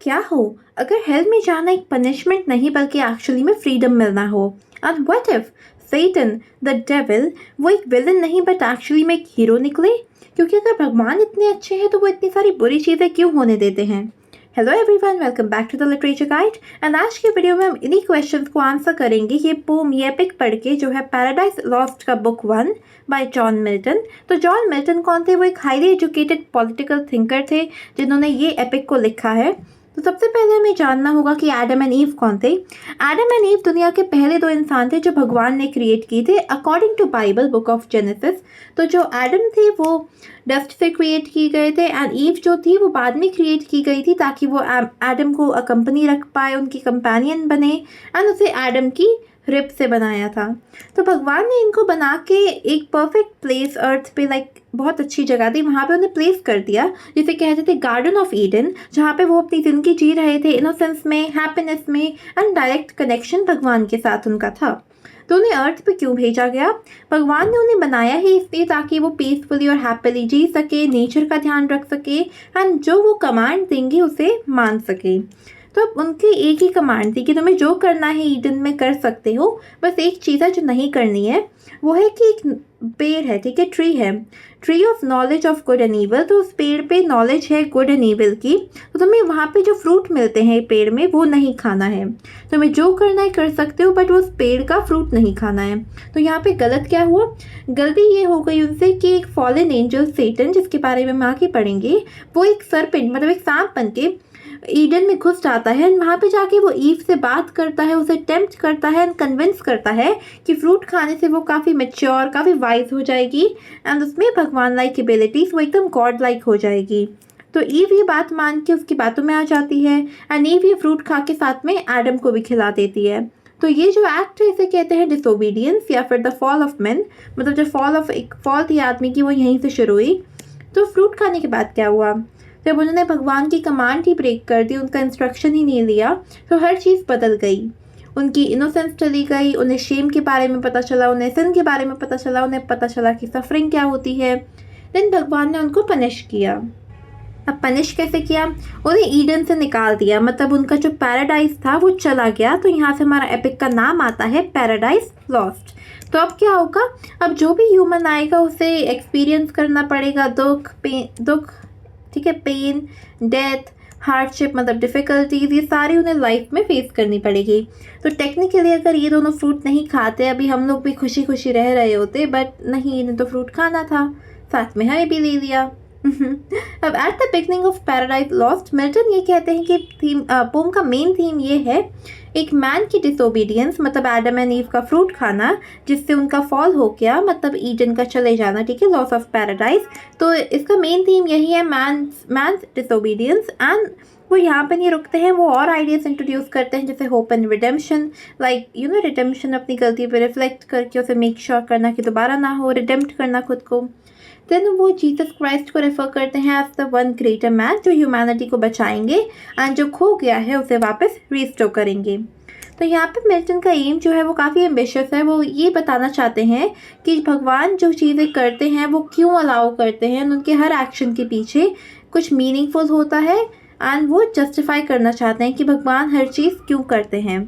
क्या हो अगर हेल में जाना एक पनिशमेंट नहीं बल्कि एक्चुअली में फ्रीडम मिलना हो? And what if Satan the devil वो एक विलन नहीं बट एक्चुअली में एक हीरो निकले? क्योंकि अगर भगवान इतने अच्छे हैं तो वो इतनी सारी बुरी चीज़ें क्यों होने देते हैं? Hello everyone, welcome back to the literature guide. And आज के वीडियो में हम इन्हीं क्वेश्चंस को आंसर करेंगे ये पोम ये एपिक पढ़ के, जो है पैराडाइज लॉस्ट का बुक 1 बाय जॉन मिल्टन। तो जॉन मिल्टन कौन थे? वो एक हाईली एजुकेटेड पॉलिटिकल थिंकर थे जिन्होंने ये एपिक को लिखा है। तो सबसे पहले हमें जानना होगा कि एडम एंड ईव कौन थे। एडम एंड ईव दुनिया के पहले दो इंसान थे जो भगवान ने क्रिएट किए थे according to Bible book of Genesis. तो जो एडम थे वो डस्ट से क्रिएट किए गए थे एंड ईव जो थी वो बाद में क्रिएट की गई थी ताकि वो एडम को कंपनी रख पाए, उनकी कंपेनियन बने एंड उसे एडम की रिप से बनाया था। तो भगवान ने इनको बना के एक परफेक्ट प्लेस अर्थ पे, लाइक बहुत अच्छी जगह थी, वहाँ पे उन्हें प्लेस कर दिया जिसे कहते थे गार्डन ऑफ ईडन, जहाँ पे वो अपनी ज़िंदगी जी रहे थे इनोसेंस में, हैप्पीनेस में एंड डायरेक्ट कनेक्शन भगवान के साथ उनका था। तो उन्हें अर्थ पे क्यों भेजा गया? भगवान ने उन्हें बनाया ही इसलिए ताकि वो पीसफुली और हैप्पीली जी सके, नेचर का ध्यान रख सके एंड जो वो कमांड देंगे उसे मान सके। तो अब उनकी एक ही कमांड थी कि तुम्हें जो करना है ईडन में कर सकते हो, बस एक चीज़ है जो नहीं करनी है, वो है कि एक पेड़ है, ठीक है, ट्री है, tree of knowledge of good and evil. तो उस पेड़ पे नॉलेज है गुड एंड ईवल की, तो तुम्हें वहाँ पे जो फ्रूट मिलते हैं पेड़ में वो नहीं खाना है। तुम्हें जो करना है कर सकते हो बट उस पेड़ का फ्रूट नहीं खाना है। तो यहाँ पे गलत क्या हुआ? गलती ये हो गई उनसे कि एक फॉलन एंजल सेटन, जिसके बारे में हम आगे पढ़ेंगे, वो एक सरपेंट मतलब एक सांप बन के ईडन में घुस जाता है एंड वहाँ पे जाके वो ईव से बात करता है, उसे टेम्प्ट करता है एंड कन्विंस करता है कि फ्रूट खाने से वो काफ़ी मेच्योर, काफ़ी वाइज हो जाएगी एंड उसमें भगवान लाइक एबिलिटीज, वो एकदम गॉड लाइक हो जाएगी। तो ईव ये बात मान के उसकी बातों में आ जाती है एंड ईव ये फ्रूट खा के साथ में एडम को भी खिला देती है। तो ये जो एक्ट है इसे कहते हैं डिसोबीडियंस या फिर द फॉल ऑफ मैन। मतलब जो फॉल थी आदमी की वो यहीं से शुरू हुई। तो फ्रूट खाने के बाद क्या हुआ? जब उन्होंने भगवान की कमांड ही ब्रेक कर दी, उनका इंस्ट्रक्शन ही नहीं लिया, तो हर चीज़ बदल गई। उनकी इनोसेंस चली गई, उन्हें शेम के बारे में पता चला, उन्हें सिन के बारे में पता चला, उन्हें पता चला कि सफरिंग क्या होती है। देन भगवान ने उनको पनिश किया। अब पनिश कैसे किया? उन्हें ईडन से निकाल दिया, मतलब उनका जो पैराडाइज था वो चला गया। तो यहाँ से हमारा एपिक का नाम आता है पैराडाइज लॉस्ट। तो अब क्या होगा? अब जो भी ह्यूमन आएगा उसे एक्सपीरियंस करना पड़ेगा दुख, ठीक है, पेन, डेथ, हार्डशिप मतलब डिफ़िकल्टीज, ये सारी उन्हें लाइफ में फेस करनी पड़ेगी। तो टेक्निकली अगर ये दोनों फ्रूट नहीं खाते, अभी हम लोग भी खुशी खुशी रह रहे होते, बट नहीं, इन्हें तो फ्रूट खाना था, साथ में हमें भी ले लिया। अब at the beginning of Paradise lost, Milton ये कहते हैं कि पोम का मेन थीम ये है एक मैन की डिसोबीडियंस, मतलब एडम एंड ईव का फ्रूट खाना जिससे उनका फॉल हो गया, मतलब ईडन का चले जाना, ठीक है, लॉस ऑफ पैराडाइज। तो इसका मेन थीम यही है, मैन डिसोबीडियंस। एंड वो यहाँ पे नहीं रुकते हैं, वो और आइडियाज इंट्रोड्यूस करते हैं जैसे hope and redemption, like redemption, अपनी गलती पे रिफ्लेक्ट करके उसे मेक श्योर करना कि दोबारा ना हो, रिडेम्प्ट करना खुद को। देन वो जीसस क्राइस्ट को रेफर करते हैं as the one greater man जो ह्यूमैनिटी को बचाएंगे एंड जो खो गया है उसे वापस रिस्टोर करेंगे। तो यहाँ पे मिल्टन का एम जो है वो काफ़ी एम्बिशियस है। वो ये बताना चाहते हैं कि भगवान जो चीज़ें करते हैं वो क्यों अलाउ करते हैं, उनके हर एक्शन के पीछे कुछ मीनिंगफुल होता है एंड वो जस्टिफाई करना चाहते हैं कि भगवान हर चीज़ क्यों करते हैं।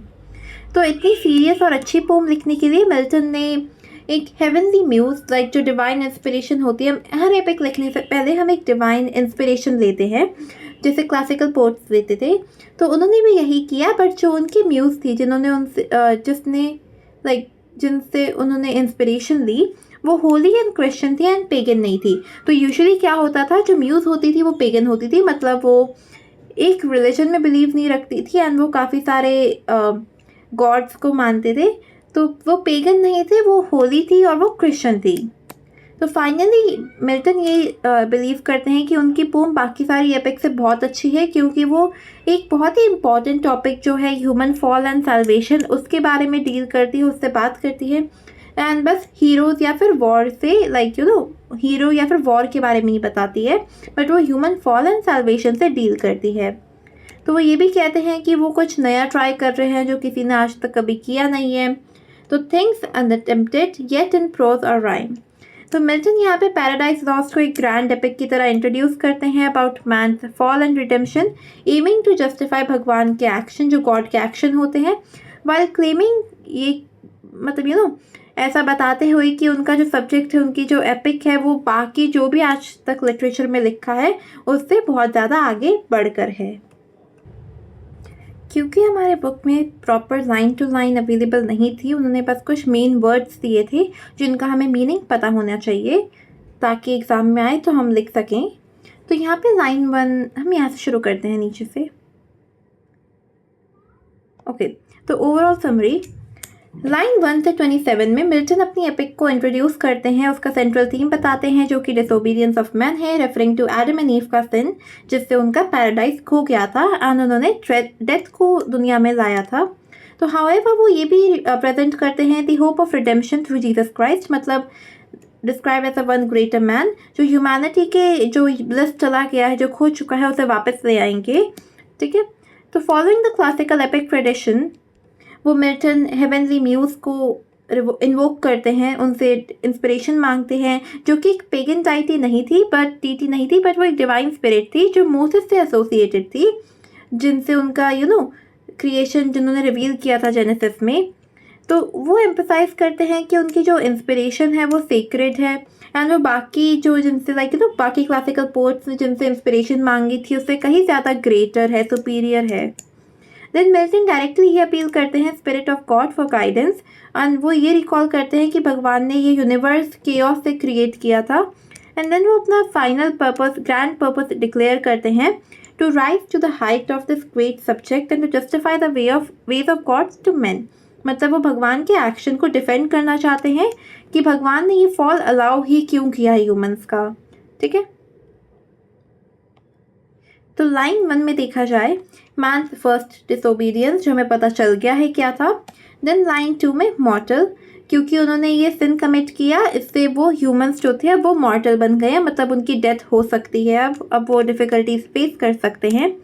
तो इतनी सीरियस और अच्छी पोम लिखने के लिए मिल्टन ने एक हेवनली म्यूज, लाइक जो डिवाइन इंस्पिरेशन होती है, हर एपिक लिखने से पहले हम एक डिवाइन इंस्पिरेशन लेते हैं जैसे क्लासिकल पोट्स लेते थे। तो उन्होंने भी यही किया, बट जो उनकी म्यूज़ थी जिनसे उन्होंने इंस्पिरेशन ली वो होली एंड क्रिश्चियन थी एंड पेगन नहीं थी। तो यूजुअली क्या होता था, जो म्यूज़ होती थी वो पेगन होती थी, मतलब वो एक रिलीजन में बिलीव नहीं रखती थी एंड वो काफ़ी सारे गॉड्स को मानते थे। तो वो पेगन नहीं थे, वो होली थी और वो क्रिश्चियन थी। तो फाइनली मिल्टन ये बिलीव करते हैं कि उनकी पोम बाकी सारी एपिक से बहुत अच्छी है क्योंकि वो एक बहुत ही इम्पॉर्टेंट टॉपिक जो है ह्यूमन फॉल एंड सल्वेशन उसके बारे में डील करती है, उससे बात करती है। एंड बस हीरोज़ या फिर वॉर से, हीरो या फिर वॉर के बारे में नहीं बताती है, बट वो ह्यूमन फॉल एंड सल्वेशन से डील करती है। तो वो ये भी कहते हैं कि वो कुछ नया ट्राई कर रहे हैं जो किसी ने आज तक कभी किया नहीं है। तो things unattempted yet in prose और राइम। तो मिल्टन यहाँ पे पैराडाइज लॉस्ट को एक ग्रैंड एपिक की तरह इंट्रोड्यूस करते हैं about man fall and redemption, aiming to justify भगवान के एक्शन जो गॉड के एक्शन होते हैं, वाइल क्लेमिंग ये मतलब ऐसा बताते हुए कि उनका जो सब्जेक्ट है, उनकी जो एपिक है, वो बाकी जो भी आज तक लिटरेचर में लिखा है उससे बहुत ज़्यादा आगे बढ़कर है। क्योंकि हमारे बुक में proper line to line available नहीं थी, उन्होंने बस कुछ मेन वर्ड्स दिए थे जिनका हमें मीनिंग पता होना चाहिए ताकि एग्ज़ाम में आए तो हम लिख सकें। तो यहाँ पे लाइन 1 हम यहाँ से शुरू करते हैं नीचे से। ओके, तो ओवरऑल समरी, लाइन 1 से 27 में मिल्टन अपनी एपिक को इंट्रोड्यूस करते हैं, उसका सेंट्रल थीम बताते हैं जो कि डिसोबीडियंस ऑफ मैन है, referring to Adam and Eve का सिन जिससे उनका पैराडाइज खो गया था एंड उन्होंने डेथ को दुनिया में लाया था। तो हाउएवर वो ये भी प्रेजेंट करते हैं the hope of redemption through Jesus Christ, मतलब describe as a one greater man जो ह्यूमैनिटी के जो ब्लिस चला गया है, जो खो चुका है, उसे वापस ले आएंगे। ठीक है, तो following the classical epic tradition वो मिल्टन हेवनली म्यूज़ को इन्वोक करते हैं, उनसे इंस्पिरेशन मांगते हैं जो कि एक पेगन डाइटी नहीं थी बट वो एक डिवाइन स्पिरिट थी जो मोसेस से एसोसिएटेड थी, जिनसे उनका क्रिएशन जिन्होंने रिवील किया था जेनेसिस में। तो वो एम्फसाइज करते हैं कि उनकी जो इंस्पिरेशन है वो सेक्रेड है एंड वो बाकी जो जिनसे बाकी क्लासिकल पोएट्स ने जिनसे इंस्पिरेशन मांगी थी उससे कहीं ज़्यादा ग्रेटर है, सुपीरियर है। देन मिल्टन डायरेक्टली ये अपील करते हैं spirit of God for guidance and वो ये रिकॉल करते हैं कि भगवान ने ये यूनिवर्स केओस से क्रिएट किया था एंड देन वो अपना final purpose, grand purpose declare करते हैं to rise to the height of this great subject and to justify the ways of God to man. मतलब वो भगवान के एक्शन को डिफेंड करना चाहते हैं कि भगवान ने ये फॉल अलाउ ही क्यों किया ह्यूमंस का। ठीक है, तो लाइन 1 में देखा जाए मैन फर्स्ट डिसोबीडियंस जो हमें पता चल गया है क्या था। देन लाइन 2 में मॉर्टल, क्योंकि उन्होंने ये सिन कमिट किया इससे वो ह्यूमंस जो थे अब वो मॉर्टल बन गए हैं, मतलब उनकी डेथ हो सकती है, अब वो डिफ़िकल्टीज फेस कर सकते हैं।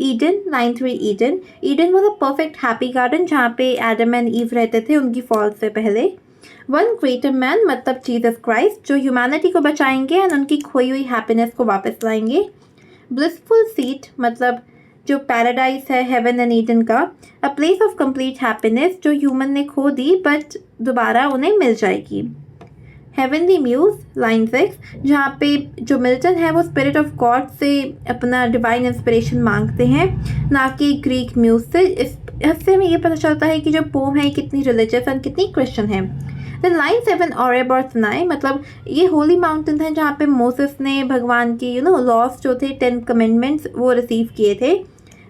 Eden, line 3 Eden was a perfect happy garden जहाँ पे एडम एंड ईव रहते थे उनकी फॉल से पहले। वन ग्रेटर मैन मतलब जीसस क्राइस्ट जो ह्यूमैनिटी को बचाएंगे एंड उनकी खोई हुई हैप्पीनेस को वापस लाएंगे। ब्लिसफुल सीट मतलब जो पैराडाइज है हेवन एंड ईडन का, अ प्लेस ऑफ कंप्लीट हैप्पीनेस जो ह्यूमन ने खो दी बट दोबारा उन्हें मिल जाएगी। हेवनली म्यूज़, लाइन 6 जहाँ पे जो मिल्टन है वो स्पिरिट ऑफ गॉड से अपना डिवाइन इंस्पिरेशन मांगते हैं, ना कि ग्रीक म्यूज़ से। इससे हमें ये पता चलता है कि जो पोम है कितनी रिलीजियस एंड कितनी क्रिश्चियन है। देन लाइन 7 ऑरेब और सिनाई, मतलब ये होली माउंटेन है जहाँ पे मोसेस ने भगवान की लॉस जो थे 10 कमेंडमेंट्स वो रिसीव किए थे।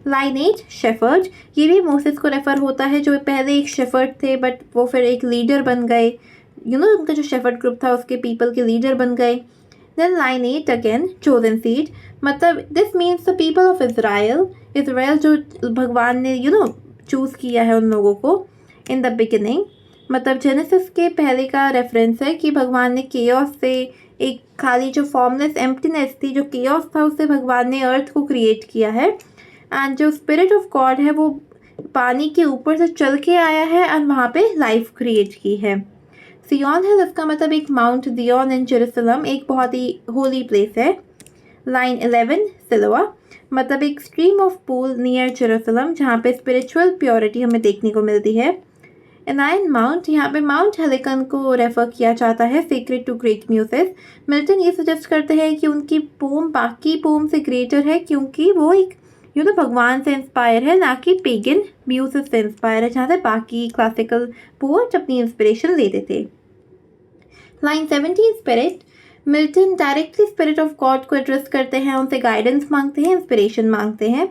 लाइन 8 शेफर्ड, ये भी मोसेस को रेफर होता है जो पहले एक शेफर्ड थे बट वो फिर एक लीडर बन गए, उनका जो शेफर्ड ग्रुप था उसके पीपल के लीडर बन गए। Then line 8 again chosen seed, मतलब this means the people of Israel जो भगवान ने चूज़ किया है उन लोगों को इन द बिगिनिंग, मतलब जेनेसिस के पहले का रेफरेंस है कि भगवान ने केओस से एक खाली जो फॉर्मलेस एम्प्टीनेस थी, जो केओस था, उससे भगवान ने अर्थ को क्रिएट किया है एंड जो स्पिरिट ऑफ गॉड है वो पानी के ऊपर से चल के आया है एंड वहाँ पे लाइफ क्रिएट की है। सियोन हिल इसका मतलब एक माउंट दियोन इन जेरूसलम, एक बहुत ही होली प्लेस है। लाइन 11 सिलोआ, मतलब एक stream of pool near Jerusalem जहाँ पे स्पिरिचुअल प्योरिटी हमें देखने को मिलती है। एनाइन माउंट, यहाँ पे माउंट हेलिकन को रेफर किया जाता है, सीक्रेट टू ग्रीक म्यूसेस। मिल्टन ये सजेस्ट करते हैं कि उनकी पोम बाकी पोम से ग्रेटर है क्योंकि वो एक भगवान से इंस्पायर है, ना कि पेगन म्यूसेस से इंस्पायर है जहाँ से बाकी क्लासिकल पोएट अपनी इंस्पिरेशन लेते थे। Line 17 spirit, Milton directly spirit of God को एड्रेस करते हैं, उनसे गाइडेंस मांगते हैं, इंस्पिरेशन मांगते हैं।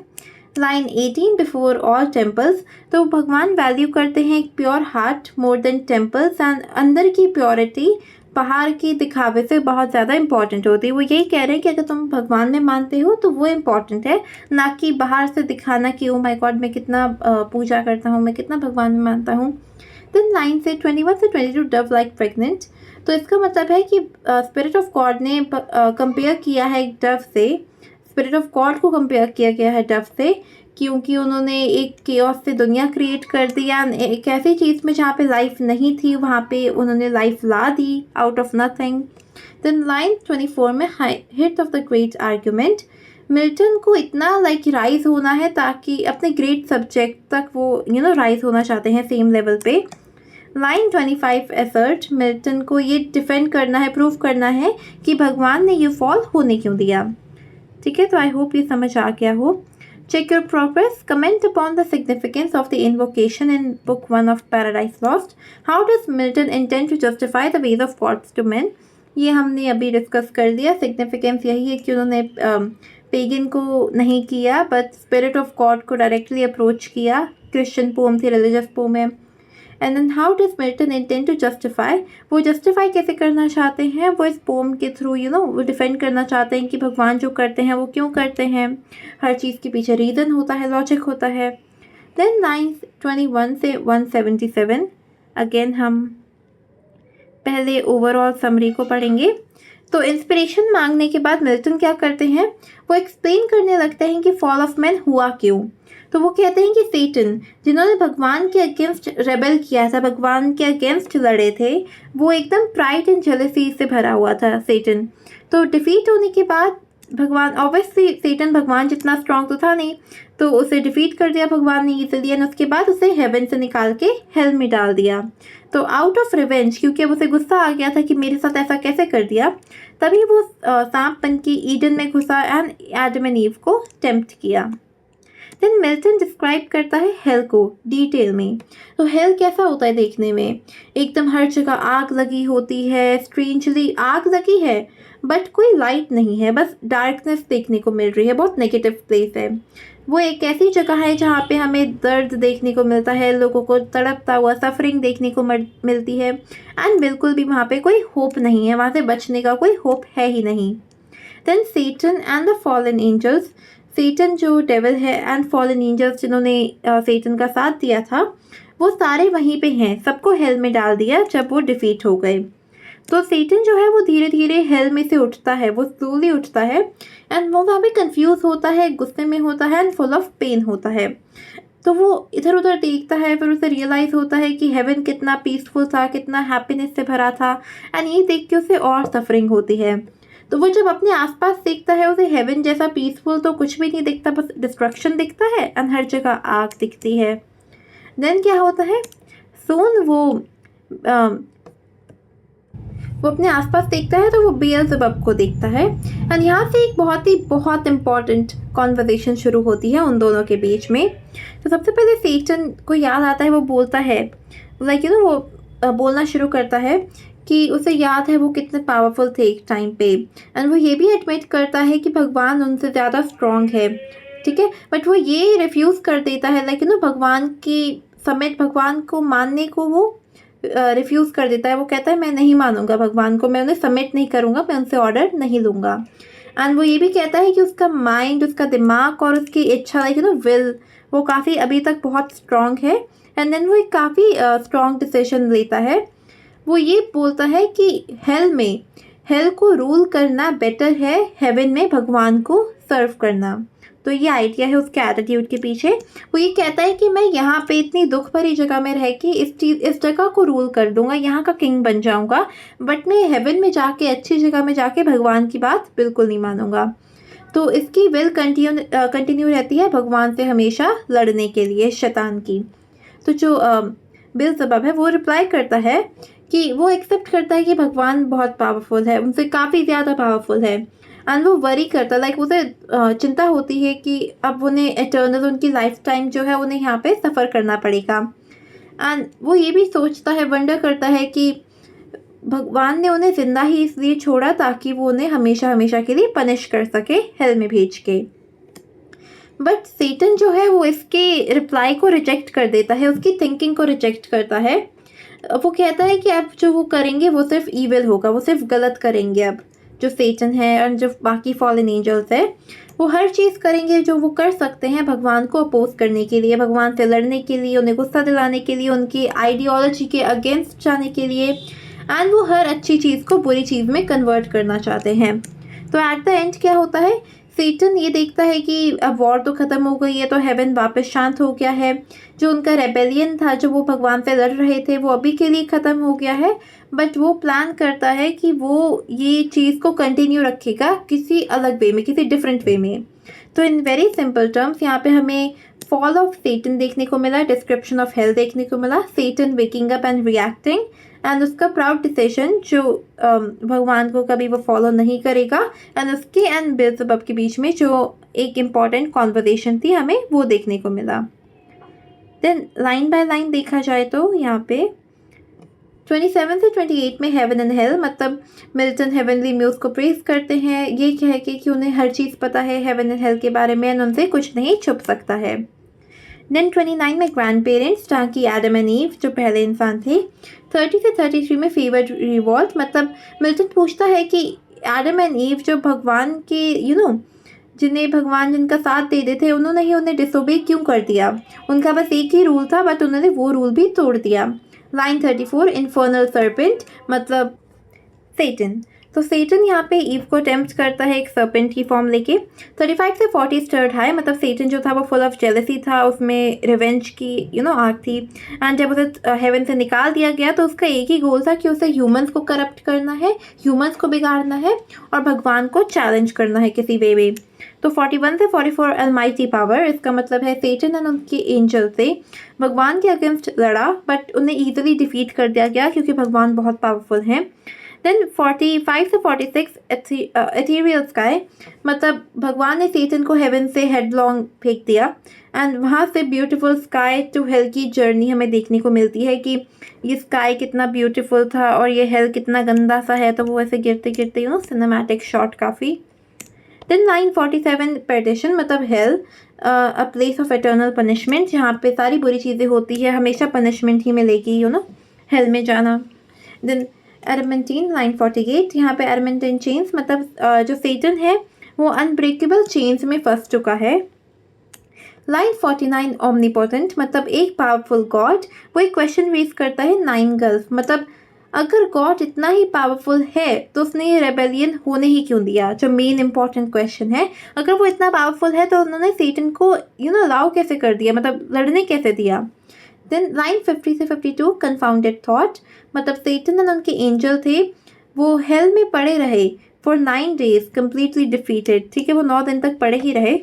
लाइन 18 बिफोर ऑल टेम्पल्स, तो भगवान वैल्यू करते हैं एक pure heart more than temples and अंदर की प्योरिटी बाहर की दिखावे से बहुत ज़्यादा इंपॉर्टेंट होती है। वो यही कह रहे हैं कि अगर तुम भगवान में मानते हो तो वो इम्पॉर्टेंट है, ना कि बाहर से दिखाना कि ओ माय गॉड मैं कितना पूजा करता हूँ, मैं कितना भगवान में मानता हूँ। देन लाइन से 21 से 22 डव लाइक प्रेगनेंट, तो इसका मतलब है कि स्पिरिट ऑफ गॉड ने कंपेयर किया है एक डव से स्पिरिट ऑफ गॉड को कंपेयर किया गया है डव से, क्योंकि उन्होंने एक केओस से दुनिया क्रिएट कर दिया। एक ऐसी चीज़ में जहाँ पे लाइफ नहीं थी वहाँ पे उन्होंने लाइफ ला दी out of nothing. Then line 24 में height of the great argument, Milton को इतना राइज होना है ताकि अपने ग्रेट सब्जेक्ट तक वो राइज होना चाहते हैं सेम लेवल पे। लाइन 25 एसर्ट, मिल्टन को ये डिफेंड करना है, प्रूव करना है कि भगवान ने ये फॉल होने क्यों दिया। ठीक है, तो आई होप ये समझ आ गया हो। Check your progress, comment upon the significance of the invocation in book 1 of Paradise Lost. How does Milton intend to justify the ways of God's to men. ये हमने अभी डिस्कस कर दिया। सिग्निफिकेंस यही है कि उन्होंने पेगन को नहीं किया बट स्पिरिट ऑफ गॉड को डायरेक्टली अप्रोच किया। क्रिश्चियन पोम थी, रिलीजियस पोम है। And then how does Milton intend to justify, वो जस्टिफाई कैसे करना चाहते हैं, वो इस पोम के थ्रू वो डिफेंड करना चाहते हैं कि भगवान जो करते हैं वो क्यों करते हैं। हर चीज़ के पीछे रीज़न होता है, लॉजिक होता है। देन लाइन 21 से 177 अगेन हम पहले ओवरऑल समरी को पढ़ेंगे। तो इंस्पिरेशन मांगने के बाद मिल्टन क्या करते हैं, वो एक्सप्लेन करने लगते हैं कि फॉल ऑफ मैन हुआ क्यों। तो वो कहते हैं कि सेटन, जिन्होंने भगवान के अगेंस्ट रेबल किया था, भगवान के अगेंस्ट लड़े थे, वो एकदम प्राइड एंड जेलसी से भरा हुआ था सेटन। तो डिफीट होने के बाद भगवान, ऑब्वियसली सेटन भगवान जितना स्ट्रांग तो था नहीं, तो उसे डिफीट कर दिया भगवान ने इजीली, एंड उसके बाद उसे हेवन से निकाल के हेल में डाल दिया। तो आउट ऑफ रिवेंज, क्योंकि अब उसे गुस्सा आ गया था कि मेरे साथ ऐसा कैसे कर दिया, तभी वो सांप बन के ईडन में घुसा एंड एडम एंड ईव को टेम्प्ट किया। देन मिल्टन डिस्क्राइब करता है हेल को डिटेल में। तो हेल कैसा होता है देखने में, एकदम हर जगह आग लगी होती है, स्ट्रेंजली आग लगी है बट कोई लाइट नहीं है, बस डार्कनेस देखने को मिल रही है, बहुत नेगेटिव प्लेस है। वो एक ऐसी जगह है जहाँ पे हमें दर्द देखने को मिलता है, लोगों को तड़पता हुआ सफरिंग देखने को मिलती है, एंड बिल्कुल भी वहाँ पे कोई होप नहीं है, वहाँ से बचने का कोई होप है ही नहीं। Then Satan and the fallen angels, Satan जो डेविल है एंड फॉलन एंजल्स जिन्होंने सेटन का साथ दिया था, वो सारे वहीं पे हैं, सबको हेल में डाल दिया जब वो डिफीट हो गए। तो सेटन जो है वो धीरे धीरे हेल में से उठता है, वो स्लोली उठता है एंड वो वहाँ पे कंफ्यूज होता है, गुस्से में होता है एंड फुल ऑफ पेन होता है। तो वो इधर उधर देखता है, फिर उसे रियलाइज़ होता है कि हेवन कितना पीसफुल था, कितना हैप्पीनेस से भरा था, एंड ये देख के उसे और सफरिंग होती है। तो वो जब अपने आसपास देखता है उसे हेवन जैसा पीसफुल तो कुछ भी नहीं दिखता, बस डिस्ट्रक्शन दिखता है एंड हर जगह आग दिखती है। देन क्या होता है, सोन वो अपने आसपास देखता है तो वो बेएल्ज़ेबब को देखता है एंड यहाँ से एक बहुत इंपॉर्टेंट कॉन्वर्सेशन शुरू होती है उन दोनों के बीच में। तो सबसे पहले सेटन को याद आता है, वो बोलता है वो बोलना शुरू करता है कि उसे याद है वो कितने पावरफुल थे एक टाइम पे, एंड वो ये भी एडमिट करता है कि भगवान उनसे ज़्यादा स्ट्रॉन्ग है। ठीक है, बट वो ये रिफ्यूज़ कर देता है, भगवान की समेत भगवान को मानने को वो रिफ्यूज़ कर देता है। वो कहता है मैं नहीं मानूंगा भगवान को, मैं उन्हें सबमिट नहीं करूँगा, मैं उनसे ऑर्डर नहीं लूँगा। एंड वो ये भी कहता है कि उसका माइंड, उसका दिमाग और उसकी इच्छा विल, वो काफ़ी अभी तक बहुत स्ट्रॉन्ग है। एंड देन वो एक काफ़ी स्ट्रॉन्ग डिसीजन लेता है। वो ये बोलता है कि हेल को रूल करना बेटर है हेवन में भगवान को सर्व करना। तो ये आइडिया है उसके एटीट्यूड के पीछे। वो ये कहता है कि मैं यहाँ पे इतनी दुख भरी जगह में रह के इस जगह को रूल कर दूंगा, यहाँ का किंग बन जाऊंगा, बट मैं हेवन में जाके, अच्छी जगह में जाके भगवान की बात बिल्कुल नहीं मानूंगा। तो इसकी विल कंटिन्यू रहती है भगवान से हमेशा लड़ने के लिए, शैतान की। तो जो बेएल्ज़ेबब है वो रिप्लाई करता है कि वो एक्सेप्ट करता है कि भगवान बहुत पावरफुल है, उनसे काफ़ी ज़्यादा पावरफुल है, एंड वो वरी करता, उसे चिंता होती है कि अब उन्हें एटर्नल, उनकी लाइफ टाइम जो है उन्हें यहाँ पे सफ़र करना पड़ेगा। एंड वो ये भी सोचता है, वंडर करता है कि भगवान ने उन्हें ज़िंदा ही इसलिए छोड़ा ताकि वो उन्हें हमेशा हमेशा के लिए पनिश कर सके हेल में भेज के। बट सेटन जो है वो इसके रिप्लाई को रिजेक्ट कर देता है, उसकी थिंकिंग को रिजेक्ट करता है। वो कहता है कि अब जो वो करेंगे वो सिर्फ ईविल होगा, वो सिर्फ गलत करेंगे। अब जो सेटन है और जो बाकी फॉलन एंजल्स है, वो हर चीज़ करेंगे जो वो कर सकते हैं भगवान को अपोज करने के लिए, भगवान से लड़ने के लिए, उन्हें गुस्सा दिलाने के लिए, उनकी आइडियोलॉजी के अगेंस्ट जाने के लिए, एंड वो हर अच्छी चीज़ को बुरी चीज़ में कन्वर्ट करना चाहते हैं। तो एट द एंड क्या होता है सेटन ये देखता है कि अब वॉर तो ख़त्म हो गई है, तो हेवन वापस शांत हो गया है। जो उनका रेबेलियन था, जो वो भगवान से लड़ रहे थे, वो अभी के लिए ख़त्म हो गया है। बट वो प्लान करता है कि वो ये चीज़ को कंटिन्यू रखेगा किसी अलग वे में, किसी डिफरेंट वे में। तो इन वेरी सिंपल टर्म्स यहाँ पे हमें फॉल ऑफ सेटन देखने को मिला, डिस्क्रिप्शन ऑफ हेल देखने को मिला, Satan waking up and reacting, and उसका प्राउड डिसीजन जो भगवान को कभी वो फॉलो नहीं करेगा, एंड उसके एंड बेल्ज़ेबब के बीच में जो एक इम्पॉर्टेंट कॉन्वर्सेशन थी, हमें वो देखने को मिला। देन लाइन बाय लाइन देखा जाए तो यहाँ पे 27 से 28 में हेवन एंड हेल, मतलब मिल्टन हेवनली म्यूज को प्रेज करते हैं ये कह के कि उन्हें हर चीज़ पता है हेवन एंड हेल के बारे में, एंड उनसे कुछ नहीं छुप सकता है। देन 29 में ग्रैंड पेरेंट्स, जहाँ की एडम एंड ईव जो पहले इंसान थे। 30 से 33 में फीवर रिवॉल्ट, मतलब मिल्टन पूछता है कि एडम एंड ईव जो भगवान के जिन्हें भगवान जिनका साथ दे देते थे, उन्होंने ही उन्हें डिसोबे क्यों कर दिया। उनका बस एक ही रूल था, बट उन्होंने वो रूल भी तोड़ दिया। लाइन 34 इन्फर्नल सर्पेंट, मतलब सेटन। तो सेटन यहाँ पे ईव को अटेम्प्ट करता है एक सर्पेंट की फॉर्म लेके। 35 से 40 स्टर्ड हाई, मतलब सेटन जो था वो फुल ऑफ जेलसी था, उसमें रिवेंज की आग थी। एंड जब उसे हेवन से निकाल दिया गया तो उसका एक ही गोल था कि उसे ह्यूमंस को करप्ट करना है, ह्यूमंस को बिगाड़ना है और भगवान को चैलेंज करना है किसी वे में। तो 41 से 44 अलमाइटी पावर, इसका मतलब है सेटन एंड उनके एंजल से भगवान के अगेंस्ट लड़ा, बट उन्हें ईजिली डिफीट कर दिया गया क्योंकि भगवान बहुत पावरफुल हैं। देन 45 से 46 एथीरियल स्काई, मतलब भगवान ने सेटन को हेवन से हेडलॉन्ग फेंक दिया, एंड वहाँ से ब्यूटीफुल स्काई टू हेल की जर्नी हमें देखने को मिलती है कि ये स्काई कितना ब्यूटीफुल था और ये हेल कितना गंदा सा है। तो वो ऐसे गिरते गिरते सिनेमैटिक शॉट काफ़ी। देन लाइन 47 पेर्डिशन, मतलब hello a place of eternal punishment, जहाँ पे सारी बुरी चीज़ें होती है, हमेशा पनिशमेंट ही मिलेगी हेल में जाना। देन एडमेंटीन लाइन 48, यहाँ पे एडमेंटीन चेन्स, मतलब जो सेटन है वो अनब्रेकेबल चेन्स में फंस चुका है। लाइन 49 ओमनीपोटेंट, मतलब एक पावरफुल गॉड, वो एक क्वेश्चन रेज करता है 9 गर्ल्स, मतलब अगर गॉड इतना ही पावरफुल है तो उसने ये रेबेलियन होने ही क्यों दिया, जो मेन इंपॉर्टेंट क्वेश्चन है। अगर वो इतना पावरफुल है तो उन्होंने सेटन को अलाउ कैसे कर दिया, मतलब लड़ने कैसे दिया। देन लाइन 50 से 52 कन्फाउंडेड थॉट, मतलब सेटन एंड उनके एंजल थे वो हेल में पड़े रहे फॉर 9 डेज कंप्लीटली डिफीटेड, ठीक है, वो 9 दिन तक पड़े ही रहे।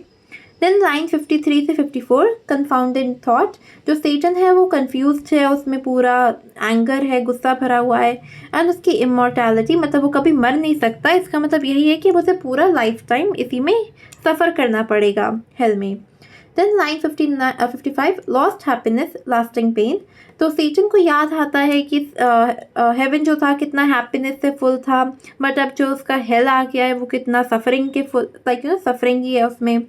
देन लाइन 53 से 54 कन्फाउंडेड थॉट, जो सेटन है वो कंफ्यूज्ड है, उसमें पूरा एंगर है, गुस्सा भरा हुआ है, एंड उसकी इमॉर्टैलिटी, मतलब वो कभी मर नहीं सकता, इसका मतलब यही है कि उसे पूरा लाइफ टाइम इसी में सफ़र करना पड़ेगा हेल में। Then line 55 lost happiness lasting pain, तो सेटन को याद आता है कि हेवन जो था कितना हैप्पीनेस से फुल था, बट अब जो उसका हेल आ गया है वो कितना सफरिंग के फुल सफरिंग ही है उसमें।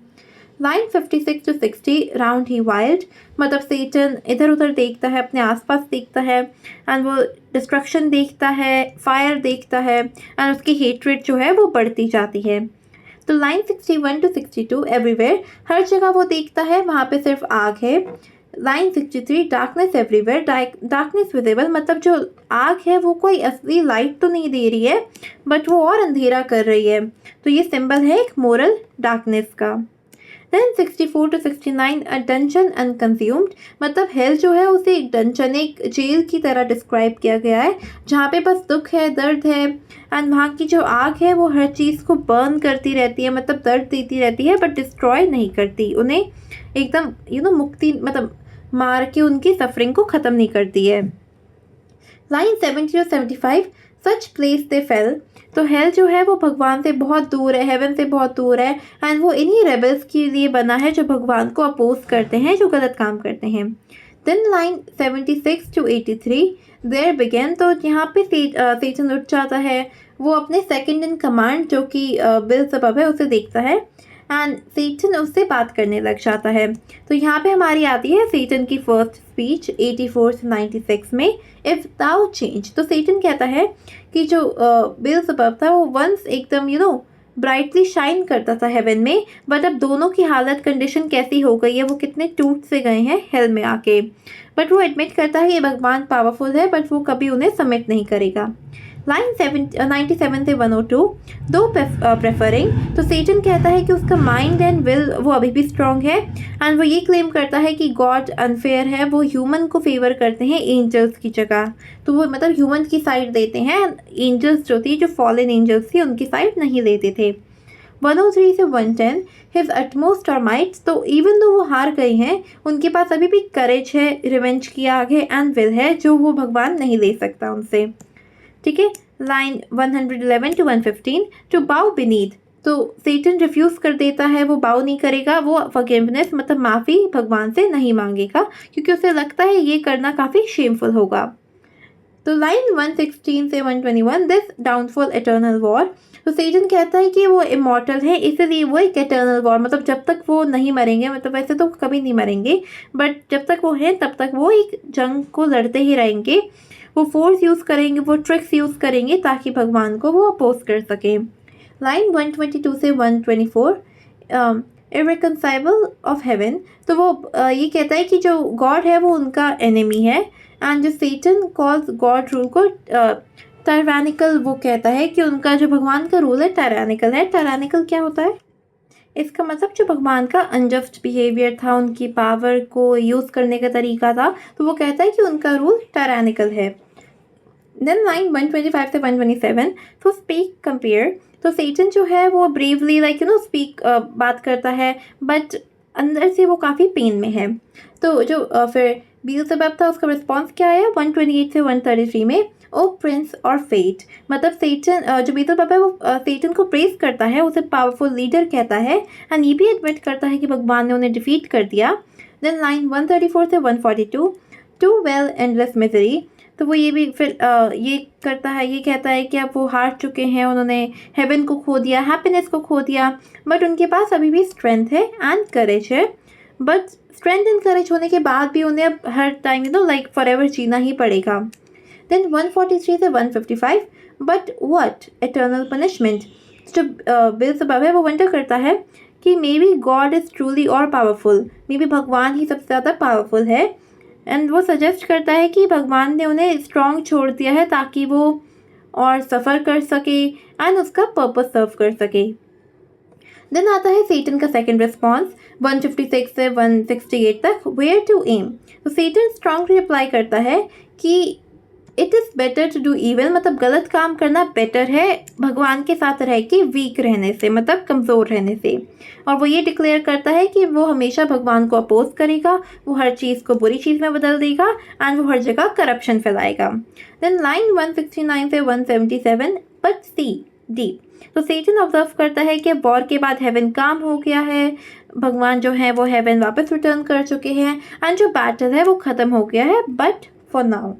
Line 56 to 60 round he wild, मतलब सेटन इधर उधर देखता है, अपने आसपास देखता है, एंड वो डिस्ट्रक्शन देखता है, फायर देखता है, एंड उसकी हेट्रेड जो है वो बढ़ती जाती है। तो लाइन 61 to 62 एवरीवेयर, हर जगह वो देखता है वहाँ पे सिर्फ आग है। Line 63 darkness everywhere, darkness visible, मतलब जो आग है वो कोई असली लाइट तो नहीं दे रही है, बट वो और अंधेरा कर रही है, तो ये सिंबल है एक मोरल डार्कनेस का। देन 64 to 69 अ डंजन अनकंज्यूम्ड, मतलब हेल जो है उसे एक डंजन, एक जेल की तरह डिस्क्राइब किया गया है, जहाँ पे बस दुख है, दर्द है, एंड वहाँ की जो आग है वो हर चीज़ को बर्न करती रहती है, मतलब दर्द देती रहती है, बट डिस्ट्रॉय नहीं करती, उन्हें एकदम मुक्ति, मतलब मार के उनकी सफरिंग को ख़त्म नहीं करती है। Line 70 to 75 such place they fail, तो हेल जो है वो भगवान से बहुत दूर है, हेवन से बहुत दूर है, एंड वो इन्हीं रेबल्स के लिए बना है जो भगवान को अपोज करते हैं, जो गलत काम करते हैं। Then line 76 to 83 there began, तो यहाँ पे सेटन उठ जाता है, वो अपने सेकंड इन कमांड जो कि बेल्ज़ेबब है उसे देखता है, एंड सेटन उससे बात करने लग जाता है। तो यहाँ पे हमारी आती है सेटन की फर्स्ट स्पीच 84 से 96 में, इफ़ दाउ चेंज, तो सेटन कहता है कि जो बेल्ज़ेबब था वो वंस एकदम ब्राइटली शाइन करता था हेवन में, बट अब दोनों की हालत कंडीशन कैसी हो गई है, वो कितने टूट से गए हैं हेल में आके। बट वो एडमिट करता है ये भगवान पावरफुल है, बट वो कभी उन्हें सबमिट नहीं करेगा। लाइन 97 से 102, दो प्रेफरिंग, तो सेटन कहता है कि उसका माइंड एंड विल वो अभी भी स्ट्रांग है, एंड वो ये क्लेम करता है कि गॉड अनफेयर है, वो ह्यूमन को फेवर करते हैं एंजल्स की जगह। तो वो मतलब ह्यूमन की साइड देते हैं, एंजल्स जो थी, जो फॉलन एंजल्स थी, उनकी साइड नहीं लेते थे। 103 से 110, हिज अटमोस्ट और माइट्स, तो इवन दो वो हार गए हैं, उनके पास अभी भी करेज है रिवेंज की आगे, एंड विल है जो वो भगवान नहीं ले सकता उनसे। ठीक है, लाइन 111 टू 115, टू बाउ बीनीथ, तो सेटन रिफ्यूज कर देता है, वो बाउ नहीं करेगा, वो फॉरगिवनेस मतलब माफ़ी भगवान से नहीं मांगेगा, क्योंकि उसे लगता है ये करना काफ़ी शेमफुल होगा। तो लाइन 116 से 121, दिस डाउनफॉल एटर्नल वॉर, तो सेटन कहता है कि वो इमॉर्टल है, इसलिए वो एक एटर्नल वॉर, मतलब जब तक वो नहीं मरेंगे, मतलब वैसे तो कभी नहीं मरेंगे, बट जब तक वो हैं तब तक वो एक जंग को लड़ते ही रहेंगे, वो फोर्स यूज़ करेंगे, वो ट्रिक्स यूज़ करेंगे ताकि भगवान को वो अपोज कर सकें। लाइन 122 से 124, इरेकंसाइबल ऑफ हेवन, तो वो ये कहता है कि जो गॉड है वो उनका एनिमी है, एंड जो सेटन कॉल्स गॉड रूल को टायरानिकल, वो कहता है कि उनका जो भगवान का रूल है टायरानिकल है। टायरानिकल क्या होता है? इसका मतलब जो भगवान का अनजस्ट बिहेवियर था, उनकी पावर को यूज़ करने का तरीका था, तो वो कहता है कि उनका रूल टायरानिकल है। देन लाइन 125 से 127, तो स्पीक कंपेयर, तो सेटन जो है वो ब्रेवली स्पीक बात करता है, बट अंदर से वो काफ़ी पेन में है। तो जो फिर बीएलज़ेबब था, उसका रिस्पॉन्स क्या आया 128 से 133 में, ओ प्रिंस और फेट, मतलब सेटन जो बीएलज़ेबब है वो सेटन को प्रेज करता है, उसे पावरफुल लीडर कहता है, एंड ये भी एडमिट करता है कि भगवान ने उन्हें डिफीट कर दिया। देन लाइन 134 से 142, टू वेल एंडलेस मिजरी, तो वो ये भी फिर ये करता है, ये कहता है कि अब वो हार चुके हैं, उन्होंने हेवन को खो दिया, हैप्पीनेस को खो दिया, बट उनके पास अभी भी स्ट्रेंथ है एंड करेज है, बट स्ट्रेंथ एंड करेज होने के बाद भी उन्हें अब हर टाइम फॉरएवर जीना ही पड़ेगा। देन 143 से 155, बट व्हाट एटर्नल पनिशमेंट, जो बीएलज़ेबब है वो वंडर करता है कि may be God is truly और पावरफुल, मे बी भगवान ही सबसे ज़्यादा पावरफुल है, एंड वो सजेस्ट करता है कि भगवान ने उन्हें स्ट्रॉन्ग छोड़ दिया है ताकि वो और सफ़र कर सके एंड उसका पर्पस सर्व कर सके। देन आता है सेटन का सेकंड रिस्पॉन्स 156 से 168 तक, वेयर टू एम, तो सेटन स्ट्रॉन्गली अप्लाई करता है कि it is better to do evil, मतलब गलत काम करना बेटर है भगवान के साथ रह के वीक रहने से, मतलब कमज़ोर रहने से, और वो ये डिक्लेयर करता है कि वो हमेशा भगवान को अपोज करेगा, वो हर चीज़ को बुरी चीज़ में बदल देगा, एंड वो हर जगह करप्शन फैलाएगा। देन लाइन 169 से 177, बट सी डीप, तो सेटन ऑब्जर्व करता है कि वॉर के बाद हेवन काम हो गया है, भगवान जो है वो हेवन वापस रिटर्न कर चुके हैं, एंड जो बैटल है वो ख़त्म हो गया है, but for now.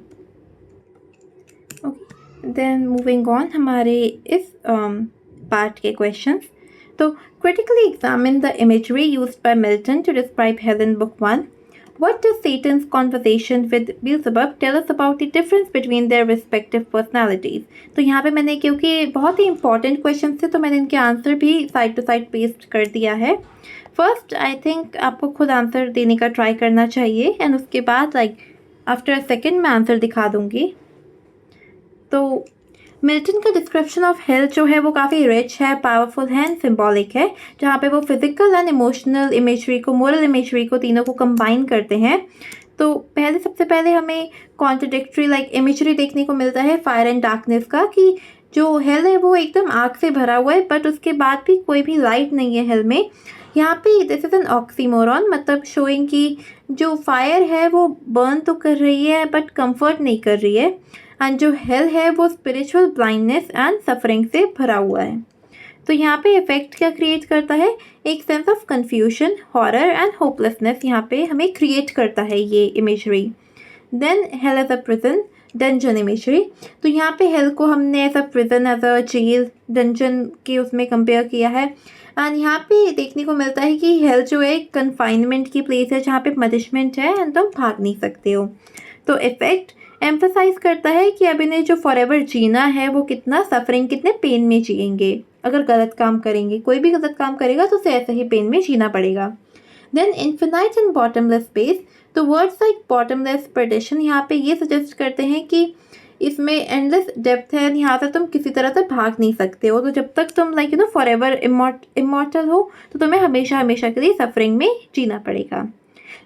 Then moving on हमारे इस पार्ट के क्वेश्चंस, तो critically examine the imagery used by Milton to describe hell in book 1. What does Satan's conversation with Beelzebub tell us about the difference between their respective personalities? तो यहाँ पे मैंने, क्योंकि बहुत ही इंपॉर्टेंट क्वेश्चन थे, तो मैंने इनके आंसर भी साइड टू साइड पेस्ट कर दिया है। फर्स्ट आई थिंक आपको खुद आंसर देने का ट्राई करना चाहिए, एंड उसके बाद आफ्टर अ सेकेंड मैं आंसर दिखा दूँगी। तो मिल्टन का डिस्क्रिप्शन ऑफ हेल्थ जो है वो काफ़ी रिच है, पावरफुल है एंड सिम्बॉलिक है, जहाँ पे वो फिजिकल एंड इमोशनल इमेजरी को, मोरल इमेजरी को, तीनों को कंबाइन करते हैं। तो सबसे पहले हमें कॉन्ट्रडिक्टरी इमेजरी देखने को मिलता है फायर एंड डार्कनेस का, कि जो हेल है वो एकदम आग से भरा हुआ है, बट उसके बाद भी कोई भी लाइट नहीं है हेल में। यहाँ पे दिस इज़ एन ऑक्सीमोरॉन, मतलब शोइंग कि जो फायर है वो बर्न तो कर रही है बट कंफर्ट नहीं कर रही है, एंड जो हेल है वो स्पिरिचुअल ब्लाइंडनेस एंड सफरिंग से भरा हुआ है। तो यहाँ पे इफेक्ट क्या क्रिएट करता है, एक sense of confusion, horror and hopelessness यहाँ पे हमें क्रिएट करता है ये imagery. Then hell as a prison, dungeon imagery, तो यहाँ पे हेल को हमने as a prison, as a jail, dungeon के उसमें कंपेयर किया है, एंड यहाँ पे देखने को मिलता है कि हेल जो है कन्फाइनमेंट की प्लेस है, जहाँ पे पनिशमेंट है एंड तुम भाग नहीं सकते हो। तो इफेक्ट एम्फसाइज करता है कि अब इन्हें जो फॉरएवर जीना है वो कितना सफरिंग, कितने पेन में जिएंगे अगर गलत काम करेंगे। कोई भी गलत काम करेगा तो उसे ऐसे ही पेन में जीना पड़ेगा। Then infinite and bottomless space, तो वर्ड्स लाइक बॉटमलेस, परडिशन यहाँ पे ये सजेस्ट करते हैं कि इसमें एंडलेस डेप्थ है, यहाँ से तुम किसी तरह से भाग नहीं सकते हो। तो जब तक तुम लाइक फॉरएवर इमॉर्टल हो तो तुम्हें हमेशा हमेशा के लिए सफरिंग में जीना पड़ेगा।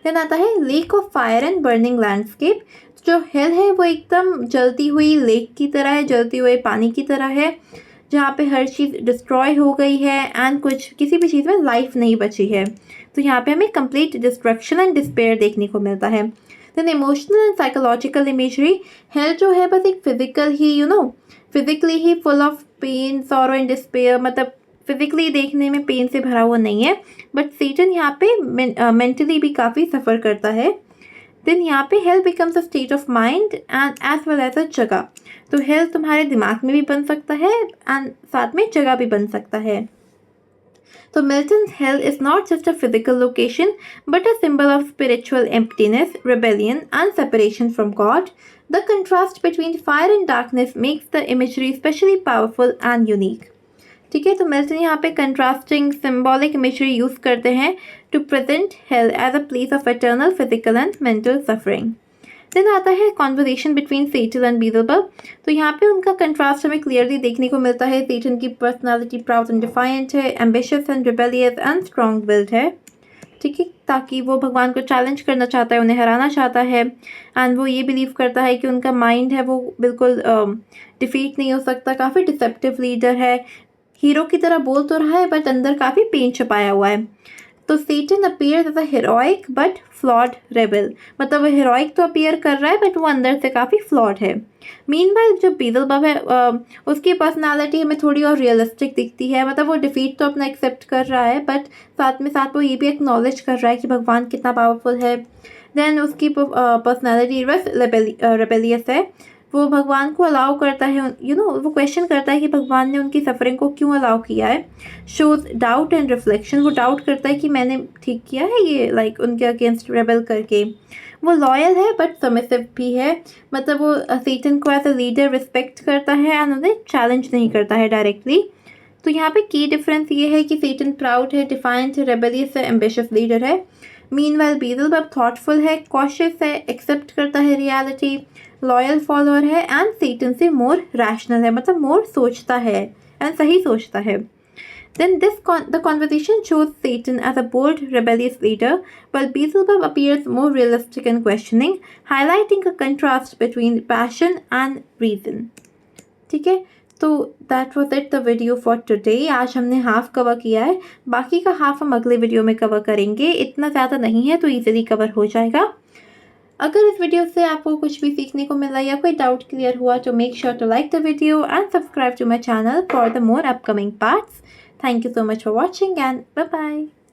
देन आता है lake of fire and burning landscape. जो हेल है वो एकदम जलती हुई लेक की तरह है, जलती हुए पानी की तरह है, जहाँ पे हर चीज़ डिस्ट्रॉय हो गई है एंड कुछ किसी भी चीज़ में लाइफ नहीं बची है। तो यहाँ पे हमें कंप्लीट डिस्ट्रक्शन एंड डिस्पेयर देखने को मिलता है। Then emotional and psychological imagery, hell जो है बस एक फिजिकल ही फिजिकली ही full of pain, sorrow and despair, मतलब फिजिकली देखने में पेन से भरा हुआ नहीं है, बट सेटन यहाँ पे मेंटली भी काफ़ी सफ़र करता है। देन यहाँ पे hell becomes a state of mind and as well as a जगह। तो हेल तुम्हारे दिमाग में भी बन सकता है एंड साथ में जगह भी बन सकता है। So Milton's hell is not just a physical location, but a symbol of spiritual emptiness, rebellion, and separation from God. The contrast between fire and darkness makes the imagery especially powerful and unique. ठीक है, तो Milton यहाँ पे contrasting symbolic imagery use करते हैं to present hell as a place of eternal physical and mental suffering. Then आता है conversation between Satan and Beelzebub. तो यहाँ पे उनका कंट्रास्ट हमें क्लियरली देखने को मिलता है। सेटन की पर्सनालिटी प्राउड एंड डिफाइंट है, ambitious and rebellious and strong willed है, ठीक है, ताकि वो भगवान को चैलेंज करना चाहता है, उन्हें हराना चाहता है एंड वो ये बिलीव करता है कि उनका माइंड है वो बिल्कुल डिफीट नहीं हो सकता। काफ़ी डिसेप्टिव लीडर है, हीरो की तरह बोल तो रहा है बट अंदर काफ़ी पेन छुपाया हुआ है। तो Satan appear as a heroic but flawed rebel, मतलब वो हीरोइक तो अपीयर कर रहा है बट वो अंदर से काफ़ी फ्लॉड है। मीनवाइल जो बीएल्ज़ेबुब है उसकी पर्सनालिटी हमें थोड़ी और रियलिस्टिक दिखती है, मतलब वो डिफीट तो अपना एक्सेप्ट कर रहा है बट साथ में साथ वो ये भी एक्नॉलेज कर रहा है कि भगवान कितना पावरफुल है। देन उसकी पर्सनैलिटी बस रेबेलियस है, वो भगवान को अलाउ करता है, वो क्वेश्चन करता है कि भगवान ने उनकी सफरिंग को क्यों अलाउ किया है। शोज डाउट एंड रिफ्लेक्शन, वो डाउट करता है कि मैंने ठीक किया है ये लाइक उनके अगेंस्ट रेबल करके। वो लॉयल है बट सबमिसिव भी है, मतलब वो सेटन को एज अ लीडर रिस्पेक्ट करता है एंड उन्हें चैलेंज नहीं करता है डायरेक्टली। तो यहाँ पे की डिफरेंस ये है कि सेटन प्राउड है, डिफाइंट है, रेबेलियस है, एम्बिशियस लीडर है। मीनवाइल बीएल्ज़ेबुब थॉटफुल है, कॉशियस है, एक्सेप्ट करता है रियलिटी, लॉयल फॉलोअर है एंड सेटन से मोर रैशनल है, मतलब मोर सोचता है एंड सही सोचता है। Then the conversation shows Satan as a bold, rebellious leader, while Beelzebub appears more realistic and questioning, highlighting a contrast between passion and reason. ठीक है, तो that was it the video for today. आज हमने half cover किया है, बाकी का half हम अगले वीडियो में कवर करेंगे। इतना ज़्यादा नहीं है तो ईजिली कवर हो जाएगा। अगर इस वीडियो से आपको कुछ भी सीखने को मिला या कोई डाउट क्लियर हुआ तो make sure to like the video and subscribe to my channel for the more upcoming parts. Thank you so much for watching and bye bye.